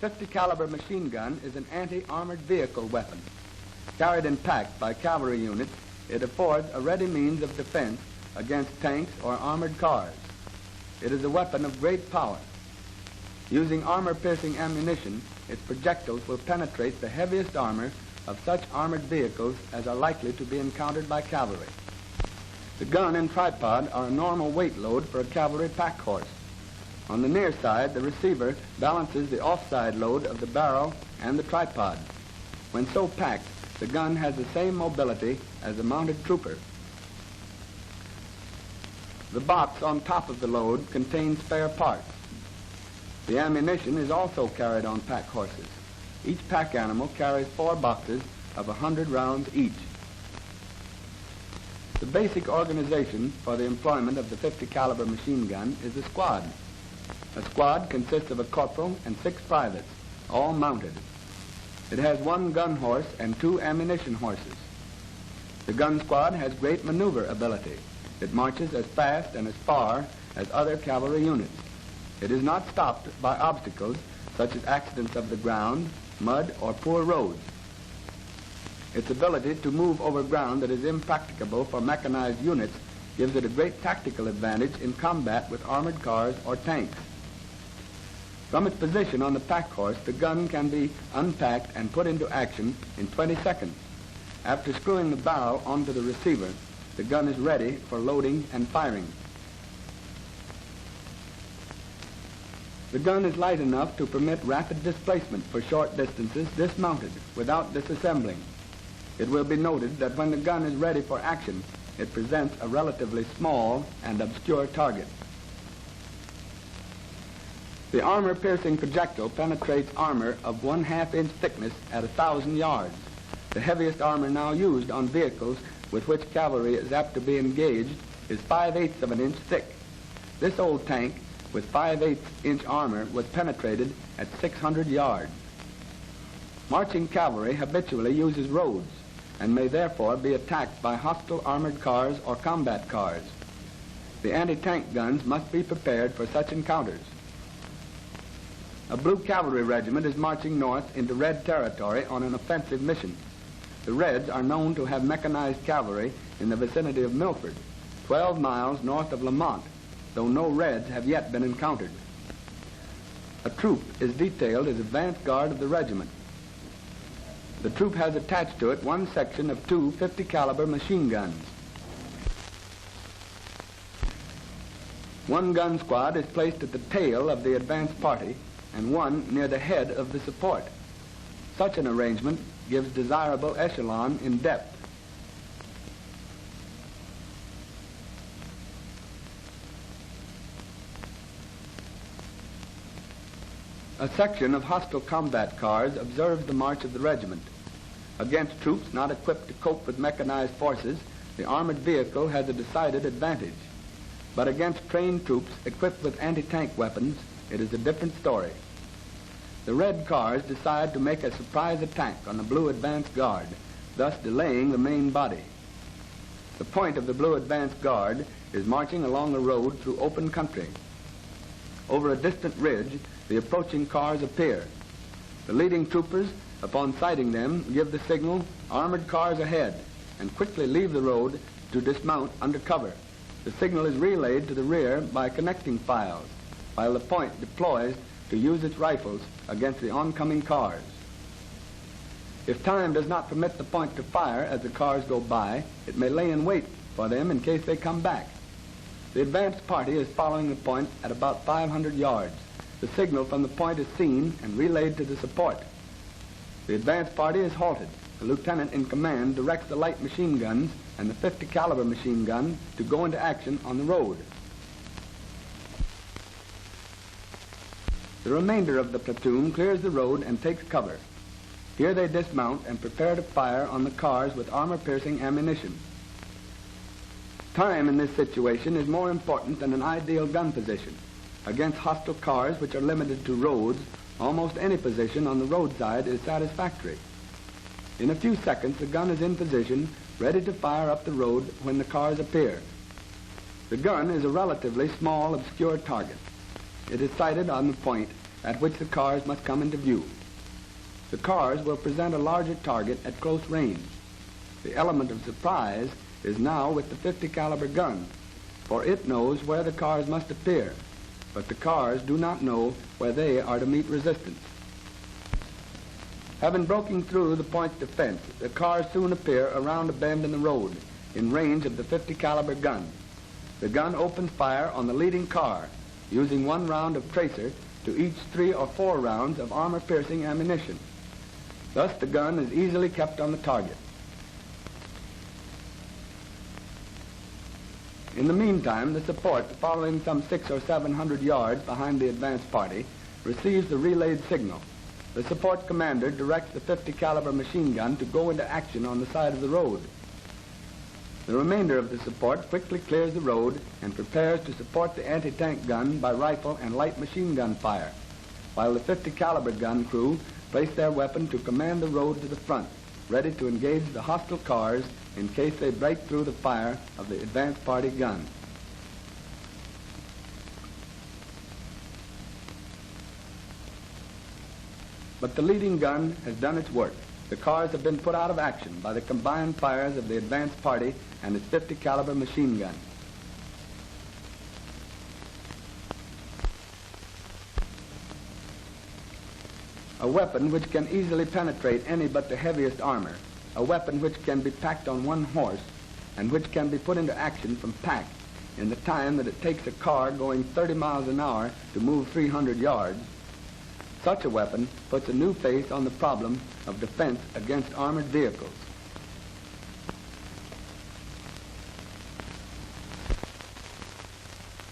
.50 caliber machine gun is an anti-armored vehicle weapon. Carried in pack by cavalry units, it affords a ready means of defense against tanks or armored cars. It is a weapon of great power. Using armor-piercing ammunition, its projectiles will penetrate the heaviest armor of such armored vehicles as are likely to be encountered by cavalry. The gun and tripod are a normal weight load for a cavalry pack horse. On the near side, the receiver balances the offside load of the barrel and the tripod. When so packed, the gun has the same mobility as a mounted trooper. The box on top of the load contains spare parts. The ammunition is also carried on pack horses. Each pack animal carries 4 boxes of 100 rounds each. The basic organization for the employment of the .50 caliber machine gun is a squad. A squad consists of a corporal and 6 privates, all mounted. It has 1 gun horse and 2 ammunition horses. The gun squad has great maneuver ability. It marches as fast and as far as other cavalry units. It is not stopped by obstacles such as accidents of the ground, mud, or poor roads. Its ability to move over ground that is impracticable for mechanized units gives it a great tactical advantage in combat with armored cars or tanks. From its position on the pack horse, the gun can be unpacked and put into action in 20 seconds. After screwing the barrel onto the receiver, the gun is ready for loading and firing. The gun is light enough to permit rapid displacement for short distances dismounted without disassembling. It will be noted that when the gun is ready for action, it presents a relatively small and obscure target. The armor-piercing projectile penetrates armor of 1/2 inch thickness at 1,000 yards. The heaviest armor now used on vehicles with which cavalry is apt to be engaged is 5/8 of an inch thick. This old tank with 5/8 inch armor was penetrated at 600 yards. Marching cavalry habitually uses roads and may therefore be attacked by hostile armored cars or combat cars. The anti-tank guns must be prepared for such encounters. A blue cavalry regiment is marching north into Red territory on an offensive mission. The Reds are known to have mechanized cavalry in the vicinity of Milford, 12 miles north of Lamont, though no Reds have yet been encountered. A troop is detailed as advance guard of the regiment. The troop has attached to it 1 section of 2 .50 caliber machine guns. 1 gun squad is placed at the tail of the advance party and 1 near the head of the support. Such an arrangement gives desirable echelon in depth. A section of hostile combat cars observes the march of the regiment. Against troops not equipped to cope with mechanized forces, the armored vehicle has a decided advantage. But against trained troops equipped with anti-tank weapons, it is a different story. The Red cars decide to make a surprise attack on the blue advance guard, thus delaying the main body. The point of the blue advance guard is marching along a road through open country. Over a distant ridge, the approaching cars appear. The leading troopers, upon sighting them, give the signal, "Armored cars ahead," and quickly leave the road to dismount under cover. The signal is relayed to the rear by connecting files, while the point deploys to use its rifles against the oncoming cars. If time does not permit the point to fire as the cars go by, it may lay in wait for them in case they come back. The advanced party is following the point at about 500 yards. The signal from the point is seen and relayed to the support. The advanced party is halted. The lieutenant in command directs the light machine guns and the .50 caliber machine gun to go into action on the road. The remainder of the platoon clears the road and takes cover. Here they dismount and prepare to fire on the cars with armor-piercing ammunition. Time in this situation is more important than an ideal gun position. Against hostile cars which are limited to roads, almost any position on the roadside is satisfactory. In a few seconds, the gun is in position, ready to fire up the road when the cars appear. The gun is a relatively small, obscure target. It is sighted on the point at which the cars must come into view. The cars will present a larger target at close range. The element of surprise is now with the .50 caliber gun, for it knows where the cars must appear, but the cars do not know where they are to meet resistance. Having broken through the point's defense, the cars soon appear around a bend in the road, in range of the .50 caliber gun. The gun opens fire on the leading car, using 1 round of tracer to each 3 or 4 rounds of armor-piercing ammunition. Thus the gun is easily kept on the target. In the meantime, the support, following some 600 or 700 yards behind the advance party, receives the relayed signal. The support commander directs the .50 caliber machine gun to go into action on the side of the road. The remainder of the support quickly clears the road and prepares to support the anti-tank gun by rifle and light machine gun fire, while the .50 caliber gun crew place their weapon to command the road to the front, ready to engage the hostile cars in case they break through the fire of the advance party gun. But the leading gun has done its work. The cars have been put out of action by the combined fires of the advance party and its .50 caliber machine gun. A weapon which can easily penetrate any but the heaviest armor, a weapon which can be packed on 1 horse and which can be put into action from pack in the time that it takes a car going 30 miles an hour to move 300 yards, such a weapon puts a new face on the problem of defense against armored vehicles.